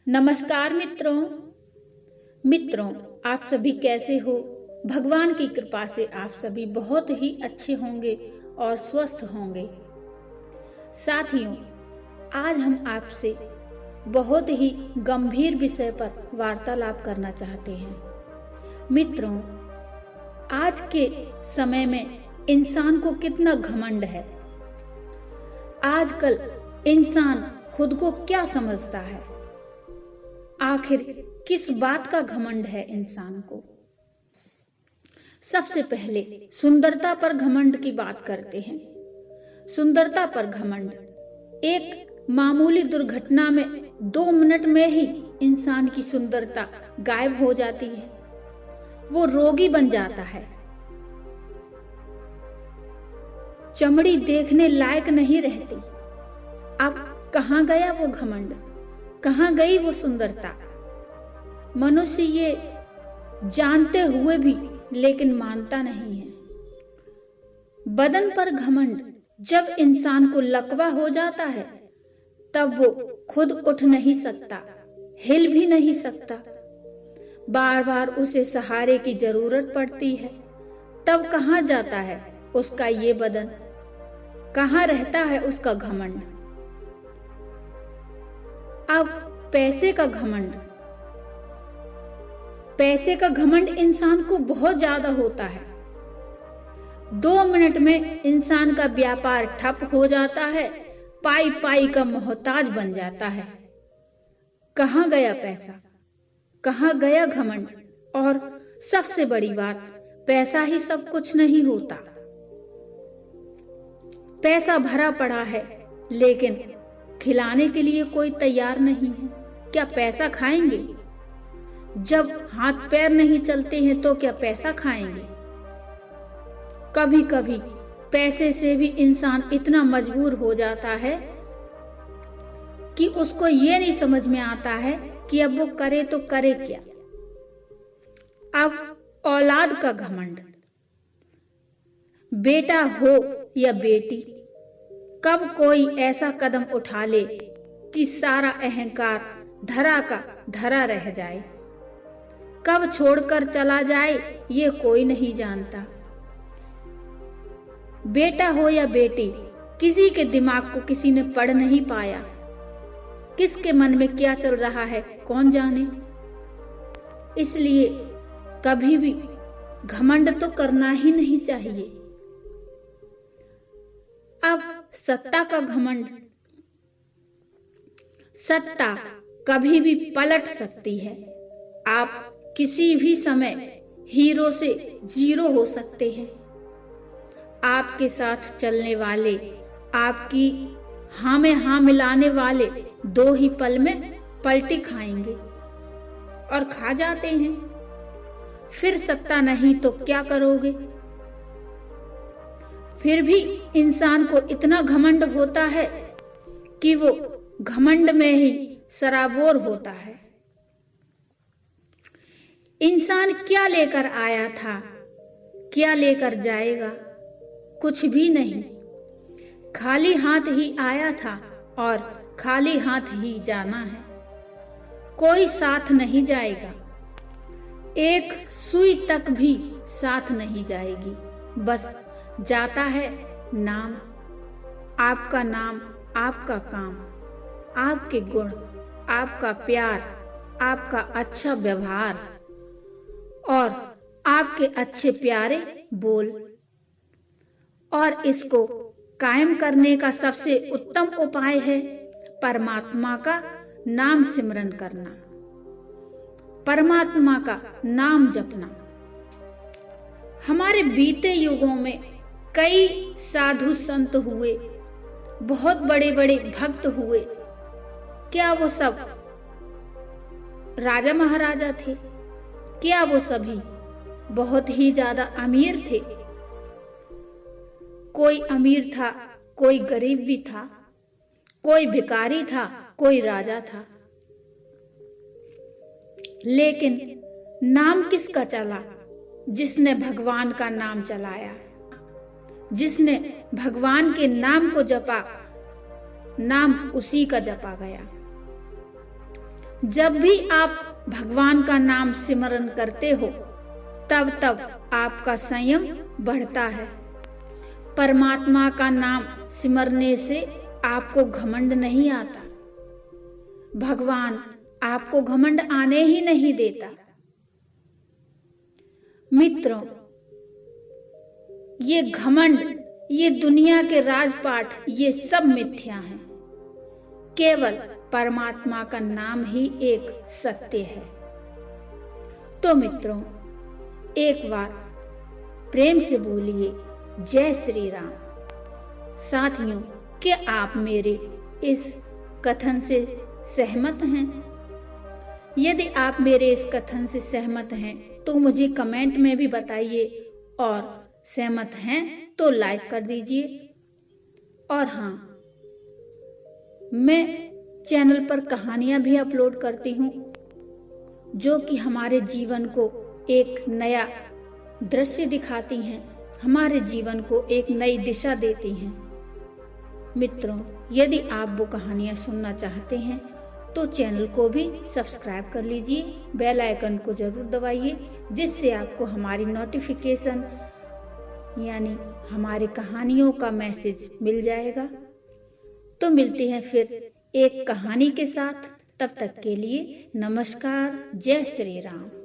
नमस्कार मित्रों, आप सभी कैसे हो। भगवान की कृपा से आप सभी बहुत ही अच्छे होंगे और स्वस्थ होंगे। साथियों, आज हम आपसे बहुत ही गंभीर विषय पर वार्तालाप करना चाहते हैं। मित्रों, आज के समय में इंसान को कितना घमंड है। आजकल इंसान खुद को क्या समझता है? आखिर किस बात का घमंड है इंसान को? सबसे पहले सुंदरता पर घमंड की बात करते हैं। सुंदरता पर घमंड, एक मामूली दुर्घटना में 2 मिनट में ही इंसान की सुंदरता गायब हो जाती है। वो रोगी बन जाता है। चमड़ी देखने लायक नहीं रहती। अब कहां गया वो घमंड? कहां गई वो सुंदरता? मनुष्य ये जानते हुए भी लेकिन मानता नहीं है। बदन पर घमंड, जब इंसान को लकवा हो जाता है तब वो खुद उठ नहीं सकता, हिल भी नहीं सकता। बार बार उसे सहारे की जरूरत पड़ती है। तब कहां जाता है उसका ये बदन? कहां रहता है उसका घमंड? अब पैसे का घमंड। पैसे का घमंड इंसान को बहुत ज्यादा होता है। 2 मिनट में इंसान का व्यापार ठप हो जाता है, पाई पाई का मोहताज बन जाता है। कहां गया पैसा? कहां गया घमंड? और सबसे बड़ी बात, पैसा ही सब कुछ नहीं होता। पैसा भरा पड़ा है लेकिन खिलाने के लिए कोई तैयार नहीं है। क्या पैसा खाएंगे? जब हाथ पैर नहीं चलते हैं तो क्या पैसा खाएंगे? कभी कभी पैसे से भी इंसान इतना मजबूर हो जाता है कि उसको ये नहीं समझ में आता है कि अब वो करे तो करे क्या। अब औलाद का घमंड। बेटा हो या बेटी, कब कोई ऐसा कदम उठा ले कि सारा अहंकार धरा का धरा रह जाए। कब छोड़कर चला जाए ये कोई नहीं जानता। बेटा हो या बेटी, किसी के दिमाग को किसी ने पढ़ नहीं पाया। किसके मन में क्या चल रहा है कौन जाने। इसलिए कभी भी घमंड तो करना ही नहीं चाहिए। अब सत्ता का घमंड। सत्ता कभी भी पलट सकती है। आप किसी भी समय हीरो से जीरो हो सकते हैं। आपके साथ चलने वाले, आपकी हाँ में हाँ मिलाने वाले 2 ही पल में पलटी खाएंगे और खा जाते हैं। फिर सत्ता नहीं तो क्या करोगे? फिर भी इंसान को इतना घमंड होता है कि वो घमंड में ही सराबोर होता है। इंसान क्या लेकर आया था, क्या लेकर जाएगा? कुछ भी नहीं। खाली हाथ ही आया था और खाली हाथ ही जाना है। कोई साथ नहीं जाएगा। एक सुई तक भी साथ नहीं जाएगी। बस जाता है नाम। आपका नाम, आपका काम, आपके गुण, आपका प्यार, आपका अच्छा व्यवहार और आपके अच्छे प्यारे बोल। और इसको कायम करने का सबसे उत्तम उपाय है परमात्मा का नाम सिमरन करना, परमात्मा का नाम जपना। हमारे बीते युगों में कई साधु संत हुए, बहुत बड़े बड़े भक्त हुए। क्या वो सब राजा महाराजा थे? क्या वो सभी बहुत ही ज्यादा अमीर थे? कोई अमीर था, कोई गरीब भी था, कोई भिखारी था, कोई राजा था। लेकिन नाम किसका चला? जिसने भगवान का नाम चलाया, जिसने भगवान के नाम को जपा, नाम उसी का जपा गया। जब भी आप भगवान का नाम सिमरन करते हो तब तब आपका संयम बढ़ता है। परमात्मा का नाम सिमरने से आपको घमंड नहीं आता। भगवान आपको घमंड आने ही नहीं देता। मित्रों, ये घमंड, ये दुनिया के राजपाट, ये सब मिथ्या हैं। केवल परमात्मा का नाम ही एक सत्य है। तो मित्रों, एक बार प्रेम से बोलिए जय श्री राम। साथियों, क्या आप मेरे इस कथन से सहमत हैं? यदि आप मेरे इस कथन से सहमत हैं तो मुझे कमेंट में भी बताइए, और सहमत हैं तो लाइक कर दीजिए। और हाँ, मैं चैनल पर कहानियां भी अपलोड करती हूँ जो कि हमारे जीवन को एक नया दृश्य दिखाती हैं, हमारे जीवन को एक नई दिशा देती हैं। मित्रों, यदि आप वो कहानियां सुनना चाहते हैं तो चैनल को भी सब्सक्राइब कर लीजिए, बेल आइकन को जरूर दबाइए, जिससे आपको हमारी नोटिफिकेशन यानी हमारी कहानियों का मैसेज मिल जाएगा। तो मिलते हैं फिर एक कहानी के साथ। तब तक के लिए नमस्कार। जय श्री राम।